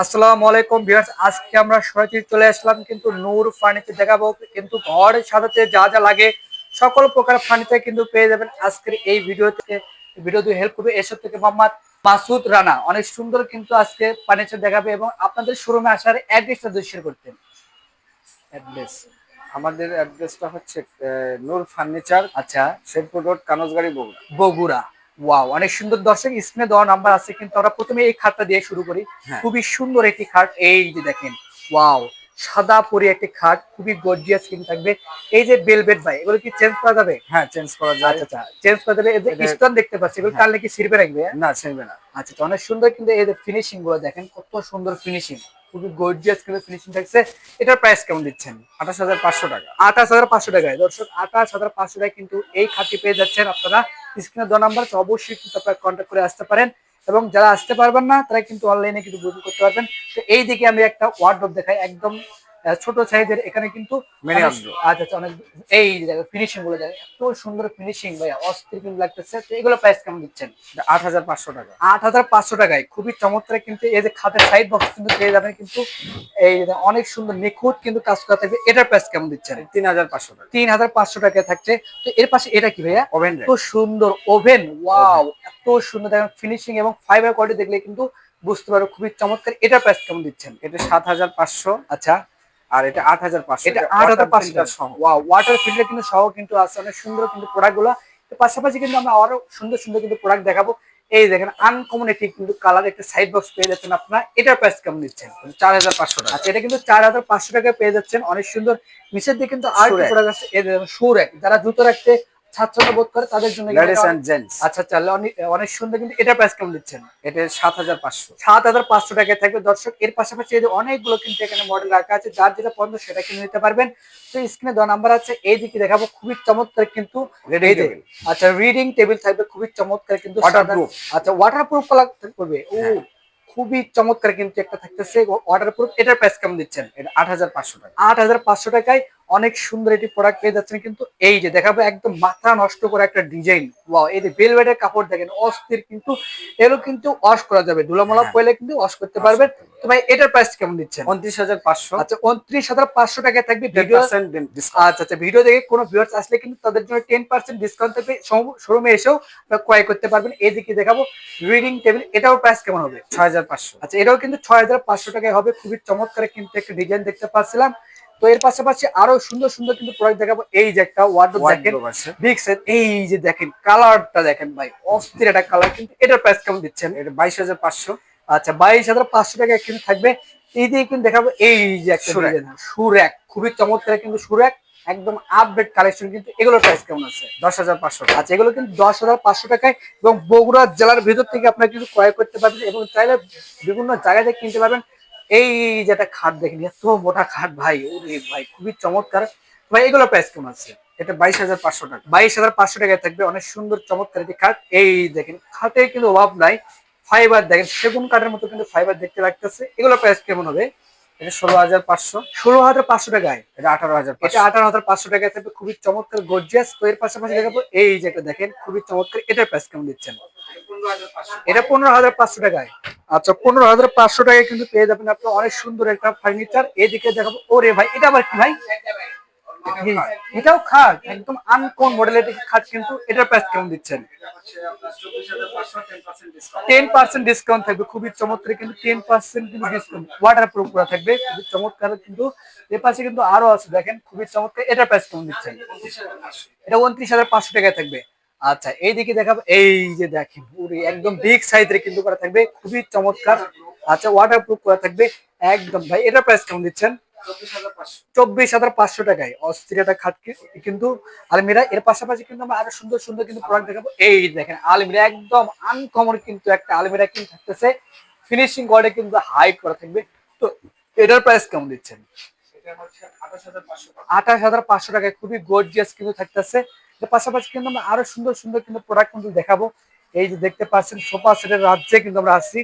আসসালামু আলাইকুম ভিউয়ার্স, আজকে আমরা সরাসরি চলে আসলাম কিন্তু নূর ফার্নিচার দেখাবো। কিন্তু ঘর সাজাতে যা যা লাগে সকল প্রকার ফার্নিচার কিন্তু পেয়ে যাবেন আজকের এই ভিডিও দিয়ে হেল্প করবে এসব থেকে মোহাম্মদ মাসুদ রানা। অনেক সুন্দর কিন্তু আজকে ফার্নিচার দেখাবে এবং আপনাদের শোরুমে আসার অ্যাড্রেসটা যদি শেয়ার করতেন। অ্যাড্রেস আমাদের অ্যাড্রেসটা হচ্ছে নূর ফার্নিচার, আচ্ছা, শেরপুর রোড, কানজগাড়ি, বগুড়া। বগুড়া। ওয়াও, অনেক সুন্দর। দর্শক স্ক্রিনে দেওয়া নাম্বার আছে, কিন্তু আমরা প্রথমে এই খাটটা দিয়ে শুরু করি। হ্যাঁ, খুবই সুন্দর একটি খাট, এই যে দেখেন। ওয়াও, সাদা পরি একটি খাট, খুবই গর্জিয়াস কিন্তু থাকবে। এই যে বেলভেট ভাই, এগুলো কি চেঞ্জ করা যাবে? হ্যাঁ, চেঞ্জ করা যায়। আচ্ছা আচ্ছা, চেঞ্জ করা যাবে। এই যে এটা স্টোন দেখতে পাচ্ছি, এগুলো হ্যাঁ, কাটলে কি ছিড়বে রাখবে? না ছিড়বে না। আচ্ছা আচ্ছা, অনেক সুন্দর কিন্তু এই যে ফিনিশিং গুলো দেখেন, কত সুন্দর ফিনিশিং, খুবই গর্জিয়াস কিন্তু ফিনিশিং থাকছে। এটার প্রাইস কেমন দিচ্ছেন? 28,500 টাকা। 28,500 টাকায়। দর্শক 28,500 টাকায় কিন্তু এই খাটটি পেয়ে যাচ্ছেন আপনারা। স্ক্রিনে দেওয়া নাম্বার আছে, অবশ্যই কিন্তু আপনারা কন্ট্যাক্ট করে আসতে পারেন। এবং যারা আসতে পারবেন না তারা কিন্তু অনলাইনে কিন্তু বুকিং করতে পারবেন। তো এই দিকে আমি একটা ওয়ার্ডরোব দেখাই, একদম ছোট সাইজের। এখানে কিন্তু মিনি অনেক, আব্রু আচ্ছা আচ্ছা, অনেক এই ফিনিশিং গুলো দেখেন, এত সুন্দর ফিনিশিং ভাই, অস্থির কিন্তু লাগতেছে। তো এগুলো প্রাইস কেমন দিচ্ছেন? 8,500 টাকা। 8,500 টাকায় খুবই চমৎকার কিন্তু এই যে খাটের সাইড বক্স কিন্তু পেয়ে যাবেন কিন্তু। এই যে অনেক সুন্দর নিখুঁত কিন্তু কাজ করা থাকবে। এটার প্রাইস কেমন দিচ্ছেন? 3,500 টাকা। 3,500 টাকায় থাকছে। তো এর পাশে এটা কি ভাইয়া? ওভেন এত রেট। সুন্দর ওভেন, ওয়াও, ওভেন এত সুন্দর দেখেন ফিনিশিং এবং ফাইবার কোয়ালিটি দেখলে কিন্তু বুঝতে পারো খুবই চমৎকার। এটার প্রাইস কেমন দিচ্ছেন? এটা 7,500, আচ্ছা, আর এটা 8,500। এটা এটা ওয়াটার 8,500 ফিল্টার টাকা। সহ। ওয়াও, ওয়াটার ফিল্টার কিন্তু সহ কিন্তু আছে। অনেক সুন্দর কিন্তু প্রোডাক্ট গুলো। পাশাপাশি কিন্তু আমরা আরো সুন্দর সুন্দর কিন্তু প্রোডাক্ট দেখাবো। এই দেখেন আনকমন একটি কিন্তু কালার একটা সাইড বক্স পেয়ে যাচ্ছেন আপনারা। এটার প্রাইস কেমন দিচ্ছেন? 4,500 টাকা। আচ্ছা, এটা কিন্তু 4,500 টাকায় পেয়ে যাচ্ছেন। অনেক সুন্দর। নিচের দিকে কিন্তু আর কি সুরেক, প্রোডাক্ট আছে, এই দেখেন সুরেক, যারা জুতো রাখতে স্বাচ্ছন্দ্য বোধ করে তাদের জন্য কিন্তু লেডিস এটা এন্ড জেন্টস। আচ্ছা আচ্ছা, অনেক অনেক সুন্দর কিন্তু। এটার প্রাইস কেমন দিচ্ছেন? এটা 7,500। 7,500 টাকায় থাকবে। দর্শক এর পাশাপাশি এই যে অনেকগুলো কিন্তু এখানে মডেল রাখা আছে, যার যেটা পছন্দ সেটা কিনে নিতে পারবেন। তো স্ক্রিনে দেওয়া নাম্বার আছে, এইদিকে দেখাবো খুবই চমৎকার কিন্তু। রিডিং এই যে টেবিল, আচ্ছা, রিডিং টেবিল থাকবে খুবই চমৎকার কিন্তু ওয়াটারপ্রুফ। আচ্ছা, ওয়াটারপ্রুফ কালার করবে। ও, হ্যাঁ, খুবই চমৎকার কিন্তু একটা থাকতেছে ওয়াটারপ্রুফ। এটার প্রাইস কেমন দিচ্ছেন? এটা 8,500 টাকা। 8,500 টাকায় অনেক সুন্দর একটি প্রোডাক্ট পেয়ে যাচ্ছেন কিন্তু। এই যে দেখাবো একদম মাথা নষ্ট করে একটা ডিজাইন। ওয়াও, এই যে বেলভেটের কাপড় দেখেন, অস্থির কিন্তু। এগুলো কিন্তু ওয়াশ করা যাবে, ধুলামলা হ্যাঁ, পয়লে কিন্তু ওয়াশ করতে পারবেন। তো ভাই এটার প্রাইস কেমন দিচ্ছেন? 29,500। আচ্ছা, 29,500 টাকায় থাকবে। Video 10% discount. আচ্ছা আচ্ছা, ভিডিও দেখে কোনো ভিউয়ার্স আসলে কিন্তু তাদের জন্য 10% ডিসকাউন্ট থাকবে। শোরুমে এসেও ক্রয় করতে পারবেন। এইদিকে দেখাবো রিডিং টেবিল, এটাও প্রাইস কেমন হবে? 6,500। আচ্ছা, এটাও কিন্তু 6,500 টাকায় হবে। খুবই চমৎকার কিন্তু একটা ডিজাইন দেখতে পাচ্ছিলাম। তো এর পাশাপাশি আরো সুন্দর সুন্দর কিন্তু প্রোডাক্ট দেখাবো। এই যে একটা ওয়ার্ডরোব দেখেন, ওয়ার্ডরোব আছে। Big size. এই যে দেখেন কালারটা দেখেন ভাই, অস্থির একটা কালার কিন্তু। এটার প্রাইস কেমন দিচ্ছেন? এটা 22,500। আচ্ছা, 22,500 টাকায় কিন্তু থাকবে। এই দিয়ে কিন্তু দেখাবো এই যে একটা সুরেক, ডিজাইন, সুরেক, খুবই চমৎকার কিন্তু সুরেক, একদম আপডেট কালেকশন কিন্তু। এগুলোর প্রাইস কেমন আছে? 10,500 টাকা। আচ্ছা, এগুলো কিন্তু 10,500 টাকায় এবং বগুড়া জেলার ভিতর থেকে আপনারা কিন্তু ক্রয় করতে পারবেন এবং চাইলে বিভিন্ন জায়গা থেকে কিনতে পারবেন। এই যে একটা খাট দেখেন, এত মোটা খাট ভাই, ওরে ভাই, খুবই চমৎকার। ভাই এগুলো প্রাইস কেমন আছে? এটা 22,500 টাকা। 22,500 টাকায় থাকবে। অনেক সুন্দর চমৎকার একটি খাট। এই দেখেন খাটে কিন্তু অভাব নাই। ফাইবার দেখেন, সেগুন কাঠের মতো কিন্তু ফাইবার দেখতে লাগতেছে। এগুলো প্রাইস কেমন হবে? এটা 16,500। 16,500 টাকায়। এটা এটা 18,500। 18,500 টাকায় থাকবে, খুবই চমৎকার গর্জিয়াস। তো এর পাশাপাশি দেখাবো এই যে একটা দেখেন, খুবই চমৎকার। এটার প্রাইস কেমন দিচ্ছেন? 15,500। এটা 15,500 টাকায়। আচ্ছা, 15,500 টাকায় কিন্তু পেয়ে যাবেন আপনার অনেক সুন্দর একটা ফার্নিচার। এদিকে দেখাবো, ওরে ভাই, এটা আবার কি ভাই? এটাও খাট, একদম আনকমন মডেলের খাট কিন্তু। এটার প্রাইস কেমন দিচ্ছেন? এটা হচ্ছে আপনার 24,500, 10% ডিসকাউন্ট। 10% ডিসকাউন্ট থাকবে, খুবই চমৎকার কিন্তু। 10% কিন্তু ডিসকাউন্ট, ওয়াটার প্রুফ করা থাকবে, খুবই চমৎকার কিন্তু। এর পাশে কিন্তু আরো আছে দেখেন, খুবই চমৎকার। এটার প্রাইস কেমন দিচ্ছেন? 29,500। এটা 29,500 টাকায় থাকবে। আচ্ছা, এইদিকে দেখাবো এই যে দেখেন, পুরো একদম বিগ সাইজের কিন্তু করা থাকবে, খুবই চমৎকার। আচ্ছা, ওয়াটার প্রুফ করা থাকবে একদম। ভাই এটার প্রাইস কেমন দিচ্ছেন? 24,500। 24,500 টাকায় অস্থির একটা খাট কিন্তু আলমিরা। এর পাশাপাশি কিন্তু আমরা আরো সুন্দর সুন্দর কিন্তু প্রোডাক্ট দেখাবো। এই দেখেন আলমিরা, একদম আনকমন কিন্তু একটা আলমিরা কিন্তু থাকতেছে। ফিনিশিং কোয়ালিটি কিন্তু হাই করা থাকবে। তো এটার প্রাইস কেমন দিচ্ছেন? এটা হচ্ছে 28,500 টাকা। 28,500 টাকায় খুবই গর্জিয়াস কিন্তু থাকতেছে। এর পাশাপাশি কিন্তু আমরা আরো সুন্দর সুন্দর কিন্তু প্রোডাক্ট কিন্তু দেখাবো। এই যে দেখতে পাচ্ছেন, সোফা সেটের রাজ্যে কিন্তু আমরা আসছি।